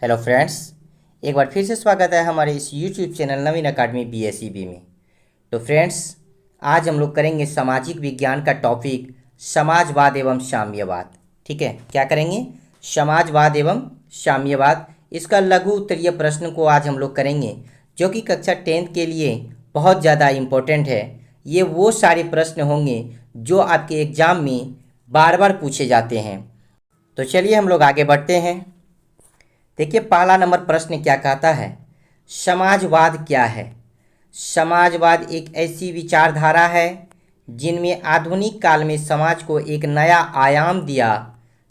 Hello friends, एक बार फिर से स्वागत है हमारे इस यूट्यूब चैनल नवीन अकाडमी BSEB में। तो फ्रेंड्स, आज हम लोग करेंगे सामाजिक विज्ञान का टॉपिक समाजवाद एवं साम्यवाद। ठीक है, क्या करेंगे? समाजवाद एवं साम्यवाद। इसका लघु उत्तरीय प्रश्न को आज हम लोग करेंगे, जो कि कक्षा 10th के लिए बहुत ज़्यादा इम्पोर्टेंट है। ये वो सारे प्रश्न होंगे जो आपके एग्ज़ाम में बार बार पूछे जाते हैं। तो चलिए हम लोग आगे बढ़ते हैं। देखिए, पहला नंबर प्रश्न क्या कहता है? समाजवाद क्या है? समाजवाद एक ऐसी विचारधारा है जिनमें आधुनिक काल में समाज को एक नया आयाम दिया।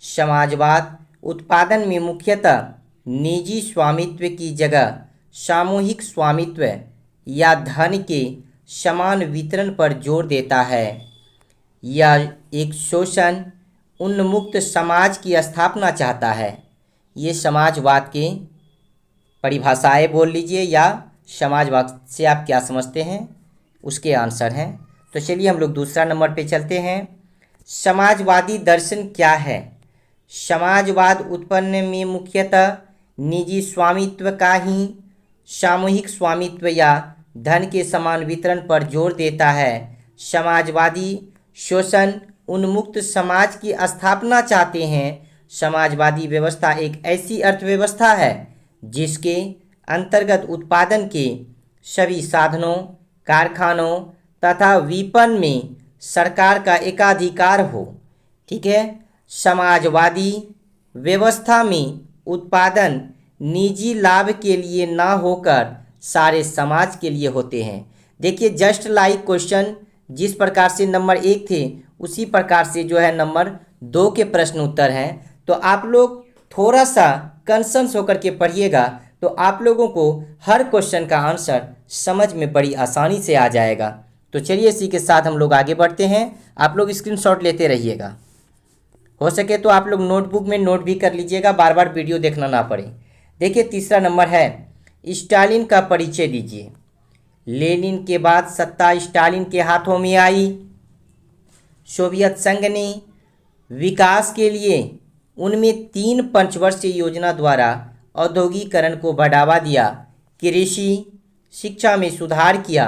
समाजवाद उत्पादन में मुख्यतः निजी स्वामित्व की जगह सामूहिक स्वामित्व या धन के समान वितरण पर जोर देता है। यह एक शोषण उन्मुक्त समाज की स्थापना चाहता है। ये समाजवाद के परिभाषाएं बोल लीजिए, या समाजवाद से आप क्या समझते हैं, उसके आंसर हैं। तो चलिए हम लोग दूसरा नंबर पे चलते हैं। समाजवादी दर्शन क्या है? समाजवाद उत्पन्न में मुख्यतः निजी स्वामित्व का ही सामूहिक स्वामित्व या धन के समान वितरण पर जोर देता है। समाजवादी शोषण उन्मुक्त समाज की स्थापना चाहते हैं। समाजवादी व्यवस्था एक ऐसी अर्थव्यवस्था है जिसके अंतर्गत उत्पादन के सभी साधनों, कारखानों तथा विपणन में सरकार का एकाधिकार हो। ठीक है, समाजवादी व्यवस्था में उत्पादन निजी लाभ के लिए ना होकर सारे समाज के लिए होते हैं। देखिए, जस्ट लाइक क्वेश्चन जिस प्रकार से नंबर 1 थे, उसी प्रकार से जो है नंबर 2 के प्रश्न उत्तर हैं। तो आप लोग थोड़ा सा कंसर्न होकर के पढ़िएगा, तो आप लोगों को हर क्वेश्चन का आंसर समझ में बड़ी आसानी से आ जाएगा। तो चलिए इसी के साथ हम लोग आगे बढ़ते हैं। आप लोग स्क्रीनशॉट लेते रहिएगा, हो सके तो आप लोग नोटबुक में नोट भी कर लीजिएगा, बार बार वीडियो देखना ना पड़े। देखिए, तीसरा नंबर है, स्टालिन का परिचय दीजिए। लेनिन के बाद सत्ता स्टालिन के हाथों में आई। सोवियत संघ ने विकास के लिए उनमें 3 पंचवर्षीय योजना द्वारा औद्योगिकरण को बढ़ावा दिया, कृषि शिक्षा में सुधार किया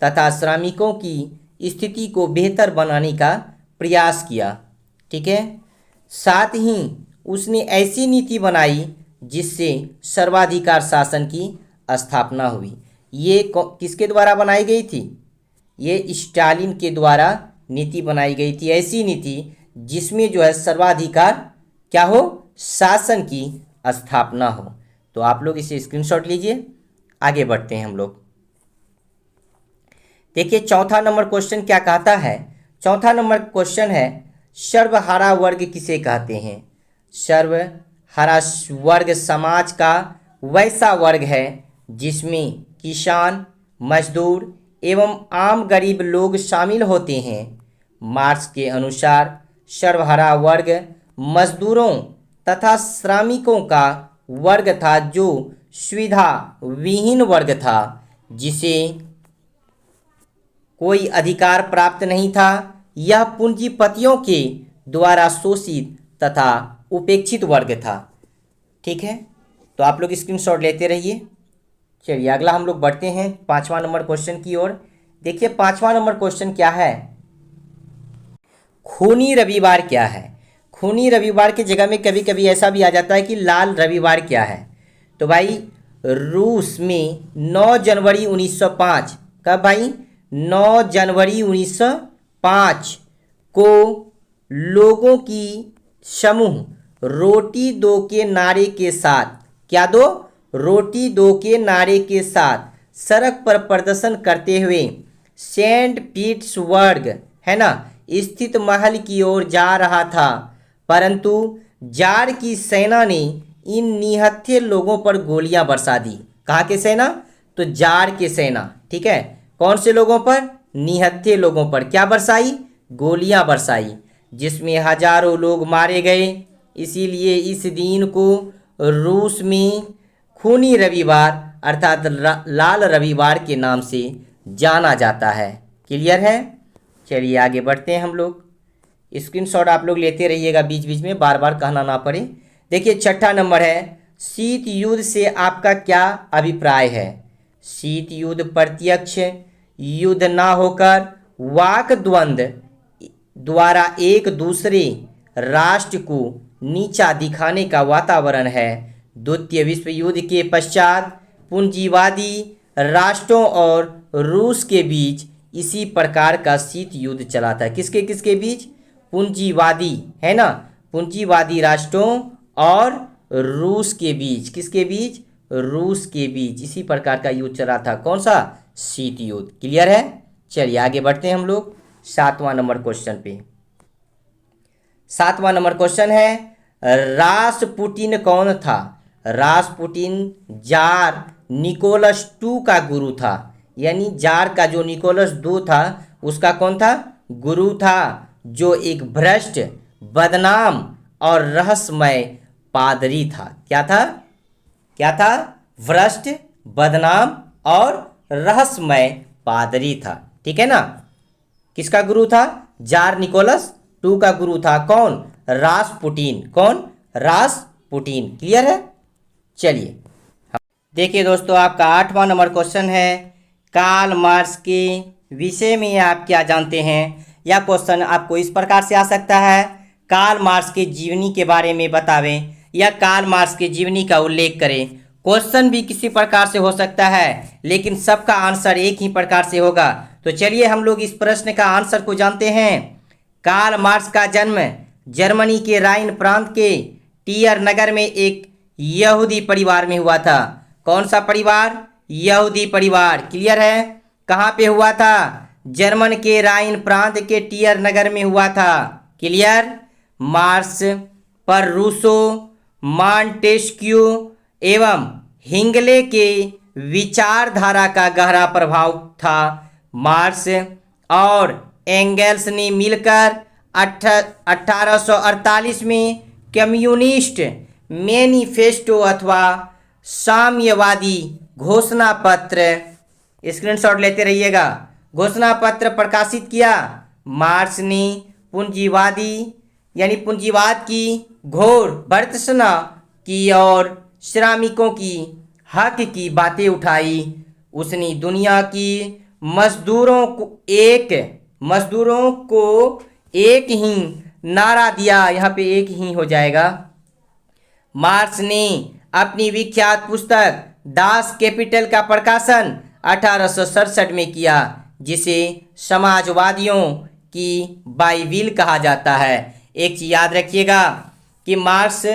तथा श्रमिकों की स्थिति को बेहतर बनाने का प्रयास किया। ठीक है, साथ ही उसने ऐसी नीति बनाई जिससे सर्वाधिकार शासन की स्थापना हुई। ये किसके द्वारा बनाई गई थी? ये स्टालिन के द्वारा नीति बनाई गई थी, ऐसी नीति जिसमें जो है सर्वाधिकार क्या हो, शासन की स्थापना हो। तो आप लोग इसे स्क्रीनशॉट लीजिए, आगे बढ़ते हैं हम लोग। देखिए, चौथा नंबर क्वेश्चन क्या कहता है? चौथा नंबर क्वेश्चन है, सर्वहारा वर्ग किसे कहते हैं? सर्वहारा वर्ग समाज का वैसा वर्ग है जिसमें किसान, मजदूर एवं आम गरीब लोग शामिल होते हैं। मार्क्स के अनुसार सर्वहारा वर्ग मजदूरों तथा श्रमिकों का वर्ग था, जो सुविधा विहीन वर्ग था, जिसे कोई अधिकार प्राप्त नहीं था। यह पूंजीपतियों के द्वारा शोषित तथा उपेक्षित वर्ग था। ठीक है, तो आप लोग स्क्रीनशॉट लेते रहिए। चलिए अगला हम लोग बढ़ते हैं 5वां नंबर क्वेश्चन की ओर। देखिए, 5वां नंबर क्वेश्चन क्या है? खूनी रविवार क्या है? खूनी रविवार की जगह में कभी कभी ऐसा भी आ जाता है कि लाल रविवार क्या है? तो भाई, रूस में 9 जनवरी 1905, कब भाई? 9 जनवरी 1905 को लोगों की समूह रोटी दो के नारे के साथ, क्या दो? रोटी दो के नारे के साथ सड़क पर प्रदर्शन करते हुए सेंट पीटर्सबर्ग, है ना, स्थित महल की ओर जा रहा था, परंतु जार की सेना ने इन निहत्थे लोगों पर गोलियां बरसा दी। कहाँ के सेना? तो जार के सेना। ठीक है, कौन से लोगों पर? निहत्थे लोगों पर क्या बरसाई? गोलियां बरसाई, जिसमें हजारों लोग मारे गए। इसीलिए इस दिन को रूस में खूनी रविवार अर्थात लाल रविवार के नाम से जाना जाता है। क्लियर है? चलिए आगे बढ़ते हैं हम लोग। स्क्रीनशॉट आप लोग लेते रहिएगा बीच बीच में, बार बार कहना ना पड़े। देखिए, छठा नंबर है, शीत युद्ध से आपका क्या अभिप्राय है? शीत युद्ध प्रत्यक्ष युद्ध ना होकर वाक द्वंद्व द्वारा एक दूसरे राष्ट्र को नीचा दिखाने का वातावरण है। द्वितीय विश्व युद्ध के पश्चात पूंजीवादी राष्ट्रों और रूस के बीच इसी प्रकार का शीत युद्ध चला था। किसके किसके बीच? पूंजीवादी, है ना, पूंजीवादी राष्ट्रों और रूस के बीच। किसके बीच? रूस के बीच इसी प्रकार का युद्ध चला था। कौन सा? शीत युद्ध। क्लियर है? चलिए आगे बढ़ते हैं हम लोग 7वां नंबर क्वेश्चन पे। 7वां नंबर क्वेश्चन है, रासपुटिन कौन था? रासपुटिन जार निकोलस II का गुरु था। यानी जार का जो निकोलस II था उसका कौन था? गुरु था, जो एक भ्रष्ट, बदनाम और रहस्यमय पादरी था। क्या था? क्या था? भ्रष्ट, बदनाम और रहस्यमय पादरी था। ठीक है ना? किसका गुरु था? जार निकोलस II का गुरु था। कौन? रासपुटिन। कौन? रासपुटिन। क्लियर है? चलिए देखिए दोस्तों, आपका 8वां नंबर क्वेश्चन है, कार्ल मार्क्स के विषय में आप क्या जानते हैं? यह क्वेश्चन आपको इस प्रकार से आ सकता है, कार्ल मार्क्स के जीवनी के बारे में बतावें या कार्ल मार्क्स के जीवनी का उल्लेख करें। क्वेश्चन भी किसी प्रकार से हो सकता है, लेकिन सबका आंसर एक ही प्रकार से होगा। तो चलिए हम लोग इस प्रश्न का आंसर को जानते हैं। कार्ल मार्क्स का जन्म जर्मनी के राइन प्रांत के टियर नगर में एक यहूदी परिवार में हुआ था। कौन सा परिवार? यहूदी परिवार। क्लियर है? कहाँ पे हुआ था? जर्मन के राइन प्रांत के टियर नगर में हुआ था। क्लियर? मार्क्स पर रूसो, मॉन्टेस्क्यू एवं हिंगले के विचारधारा का गहरा प्रभाव था। मार्क्स और एंगल्स ने मिलकर 1848 में कम्युनिस्ट मैनिफेस्टो अथवा साम्यवादी घोषणा पत्र, स्क्रीनशॉट लेते रहिएगा, घोषणा पत्र प्रकाशित किया। मार्क्स ने पूंजीवादी यानी पूंजीवाद की घोर भर्त्सना की और श्रमिकों की हक की बातें उठाई। उसने दुनिया की मजदूरों को एक ही नारा दिया। यहाँ पे एक ही हो जाएगा। मार्क्स ने अपनी विख्यात पुस्तक दास कैपिटल का प्रकाशन 1867 में किया, जिसे समाजवादियों की बाइबिल कहा जाता है। एक चीज याद रखिएगा कि मार्क्स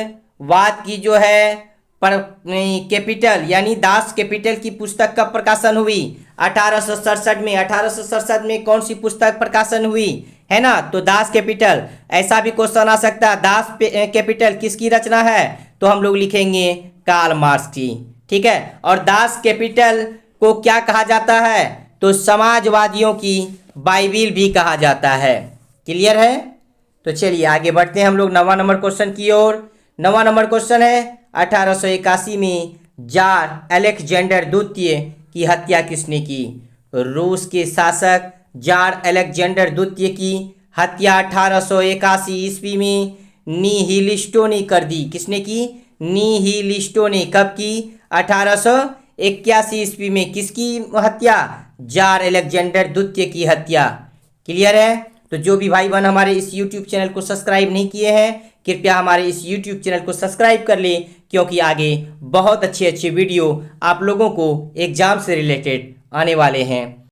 वाद की जो है कैपिटल यानी दास कैपिटल की पुस्तक कब प्रकाशन हुई? 1867 में। 1867 में कौन सी पुस्तक प्रकाशन हुई? है ना, तो दास कैपिटल। ऐसा भी क्वेश्चन आ सकता है, दास कैपिटल किसकी रचना है? तो हम लोग लिखेंगे कार्ल मार्क्स की। ठीक है, और दास कैपिटल को क्या कहा जाता है? तो समाजवादियों की बाइबिल भी कहा जाता है। क्लियर है? तो चलिए आगे बढ़ते हैं हम लोग 9वां नंबर क्वेश्चन की ओर। 9वां नंबर क्वेश्चन है, 1881 में जार अलेक्जेंडर द्वितीय की हत्या किसने की? रूस के शासक जार अलेक्जेंडर द्वितीय की हत्या 1881 ईस्वी में निहिलिस्टों ने कर दी। किसने की? निहिलिस्टों ने। कब की? 1881 ईस्वी में। किसकी हत्या? जार अलेक्जेंडर द्वितीय की हत्या। क्लियर है? तो जो भी भाई बहन हमारे इस YouTube चैनल को सब्सक्राइब नहीं किए हैं, कृपया हमारे इस YouTube चैनल को सब्सक्राइब कर लें, क्योंकि आगे बहुत अच्छे अच्छे वीडियो आप लोगों को एग्जाम से रिलेटेड आने वाले हैं।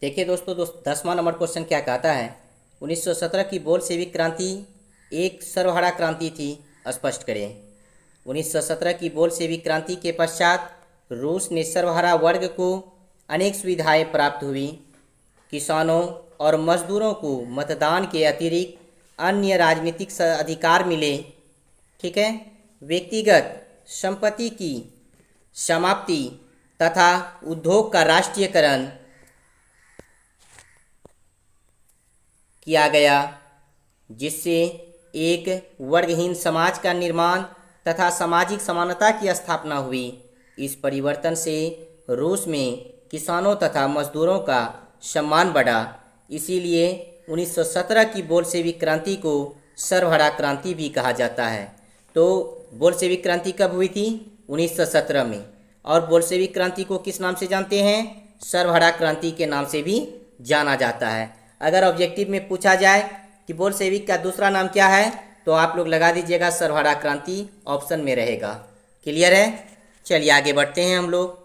देखिए दोस्तों 10वां नंबर क्वेश्चन क्या कहता है? 1917 की बोल्शेविक क्रांति एक सर्वहारा क्रांति थी, स्पष्ट करें। 1917 की बोल्शेविक क्रांति के पश्चात रूस ने सर्वहारा वर्ग को अनेक सुविधाएं प्राप्त हुई। किसानों और मजदूरों को मतदान के अतिरिक्त अन्य राजनीतिक अधिकार मिले। ठीक है, व्यक्तिगत संपत्ति की समाप्ति तथा उद्योग का राष्ट्रीयकरण किया गया, जिससे एक वर्गहीन समाज का निर्माण तथा सामाजिक समानता की स्थापना हुई। इस परिवर्तन से रूस में किसानों तथा मजदूरों का सम्मान बढ़ा। इसीलिए 1917 की बोल्शेविक क्रांति को सर्वहारा क्रांति भी कहा जाता है। तो बोल्शेविक क्रांति कब हुई थी? 1917 में। और बोल्शेविक क्रांति को किस नाम से जानते हैं? सर्वहारा क्रांति के नाम से भी जाना जाता है। अगर ऑब्जेक्टिव में पूछा जाए कि बोल्शेविक का दूसरा नाम क्या है तो आप लोग लगा दीजिएगा सर्वहारा क्रांति, ऑप्शन में रहेगा। क्लियर है? चलिए आगे बढ़ते हैं हम लोग।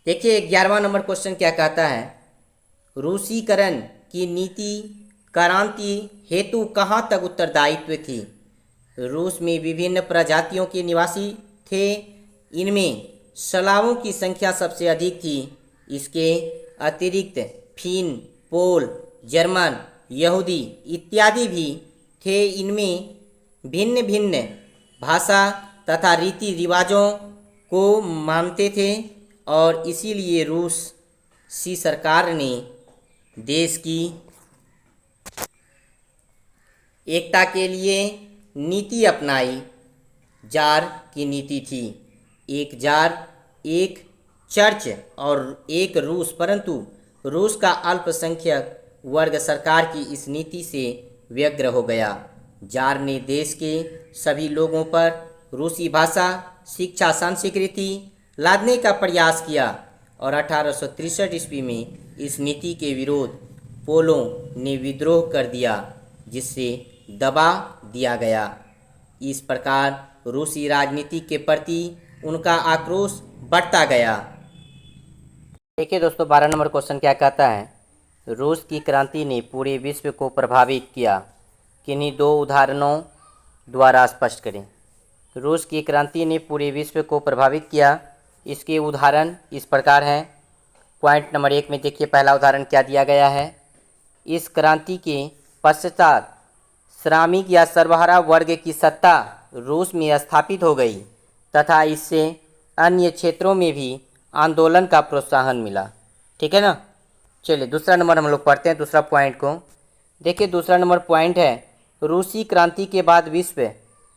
देखिए 11वां नंबर क्वेश्चन क्या कहता है, रूसीकरण की नीति क्रांति हेतु कहाँ तक उत्तरदायित्व थी? रूस में विभिन्न प्रजातियों के निवासी थे, इनमें स्लावों की संख्या सबसे अधिक थी। इसके अतिरिक्त फिन, पोल, जर्मन, यहूदी इत्यादि भी थे। इनमें भिन्न भिन्न भाषा तथा रीति रिवाजों को मानते थे और इसीलिए रूसी सरकार ने देश की एकता के लिए नीति अपनाई। जार की नीति थी, एक जार, एक चर्च और एक रूस, परंतु रूस का अल्पसंख्यक वर्ग सरकार की इस नीति से व्यग्र हो गया। जार ने देश के सभी लोगों पर रूसी भाषा, शिक्षा, संस्कृति लादने का प्रयास किया और 1863 ईस्वी में इस नीति के विरोध पोलों ने विद्रोह कर दिया, जिससे दबा दिया गया। इस प्रकार रूसी राजनीति के प्रति उनका आक्रोश बढ़ता गया। देखिए दोस्तों 12 नंबर क्वेश्चन क्या कहता है, रूस की क्रांति ने पूरे विश्व को प्रभावित किया, किन्हीं दो उदाहरणों द्वारा स्पष्ट करें। रूस की क्रांति ने पूरे विश्व को प्रभावित किया, इसके उदाहरण इस प्रकार हैं। पॉइंट नंबर 1 में देखिए पहला उदाहरण क्या दिया गया है, इस क्रांति के पश्चात श्रमिक या सर्वहारा वर्ग की सत्ता रूस में स्थापित हो गई तथा इससे अन्य क्षेत्रों में भी आंदोलन का प्रोत्साहन मिला। ठीक है ना। चलिए दूसरा नंबर हम लोग पढ़ते हैं, दूसरा पॉइंट को देखिए। दूसरा नंबर पॉइंट है, रूसी क्रांति के बाद विश्व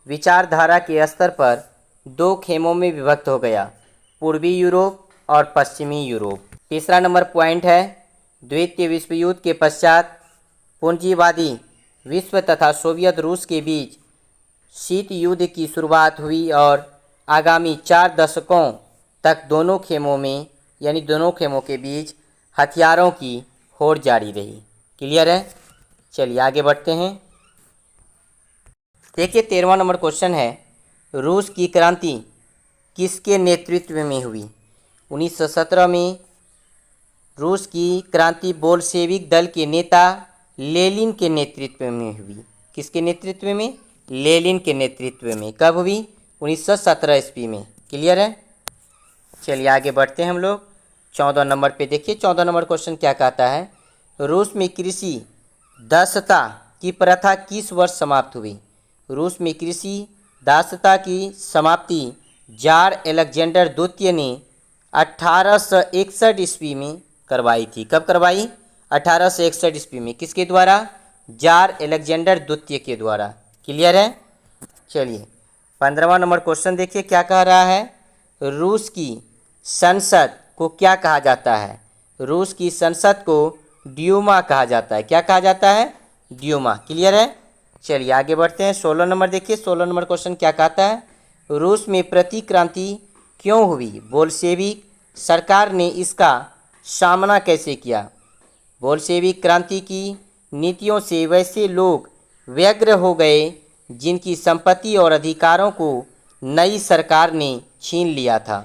विचारधारा के स्तर पर दो खेमों में विभक्त हो गया, पूर्वी यूरोप और पश्चिमी यूरोप। तीसरा नंबर पॉइंट है, द्वितीय विश्व युद्ध के पश्चात पूंजीवादी विश्व तथा सोवियत रूस के बीच शीत युद्ध की शुरुआत हुई और आगामी 4 दशकों तक दोनों खेमों में यानी दोनों खेमों के बीच हथियारों की होड़ जारी रही। क्लियर है। चलिए आगे बढ़ते हैं। देखिए 13वां नंबर क्वेश्चन है, रूस की क्रांति किसके नेतृत्व में हुई? 1917 में रूस की क्रांति बोल्शेविक दल के नेता लेनिन के नेतृत्व में हुई। किसके नेतृत्व में? लेनिन के नेतृत्व में। कब हुई? 1917 ईस्वी में। क्लियर है। चलिए आगे बढ़ते हैं हम लोग 14 नंबर पे। देखिए 14 नंबर क्वेश्चन क्या कहता है, रूस में कृषि दासता की प्रथा किस वर्ष समाप्त हुई? रूस में कृषि दासता की समाप्ति जार अलेक्जेंडर द्वितीय ने 1861 ईस्वी में करवाई थी। कब करवाई? 1861 ईस्वी में। किसके द्वारा? जार अलेक्जेंडर द्वितीय के द्वारा। क्लियर है। चलिए 15वां नंबर क्वेश्चन देखिए क्या कह रहा है, रूस की संसद को क्या कहा जाता है? रूस की संसद को ड्यूमा कहा जाता है। क्या कहा जाता है? ड्यूमा। क्लियर है। चलिए आगे बढ़ते हैं 16 नंबर देखिए। 16 नंबर क्वेश्चन क्या कहता है, रूस में प्रतिक्रांति क्यों हुई? बोल्शेविक सरकार ने इसका सामना कैसे किया? बोल्शेविक क्रांति की नीतियों से वैसे लोग व्यग्र हो गए जिनकी संपत्ति और अधिकारों को नई सरकार ने छीन लिया था।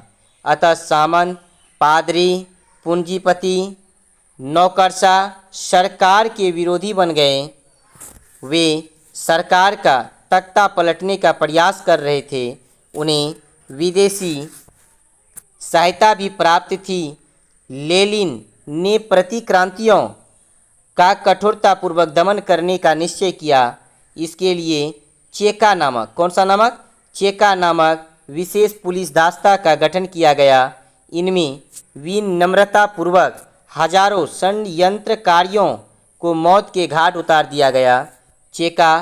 अतः सामंत, पादरी, पूंजीपति, नौकरशाह सरकार के विरोधी बन गए। वे सरकार का तख्ता पलटने का प्रयास कर रहे थे। उन्हें विदेशी सहायता भी प्राप्त थी। लेनिन ने प्रतिक्रांतियों का कठोरतापूर्वक दमन करने का निश्चय किया। इसके लिए चेका नामक, कौन सा नामक? चेका नामक विशेष पुलिस दास्ता का गठन किया गया। इनमें विनम्रतापूर्वक हजारों षड्यंत्रकारियों को मौत के घाट उतार दिया गया। चेका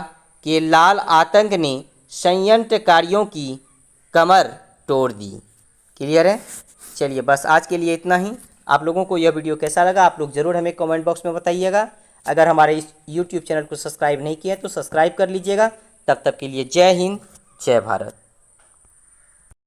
के लाल आतंक ने षड्यंत्रकारियों की कमर तोड़ दी। क्लियर है। चलिए बस आज के लिए इतना ही। आप लोगों को यह वीडियो कैसा लगा आप लोग ज़रूर हमें कमेंट बॉक्स में बताइएगा। अगर हमारे इस YouTube चैनल को सब्सक्राइब नहीं किया तो सब्सक्राइब कर लीजिएगा। तब तक के लिए जय हिंद, जय भारत।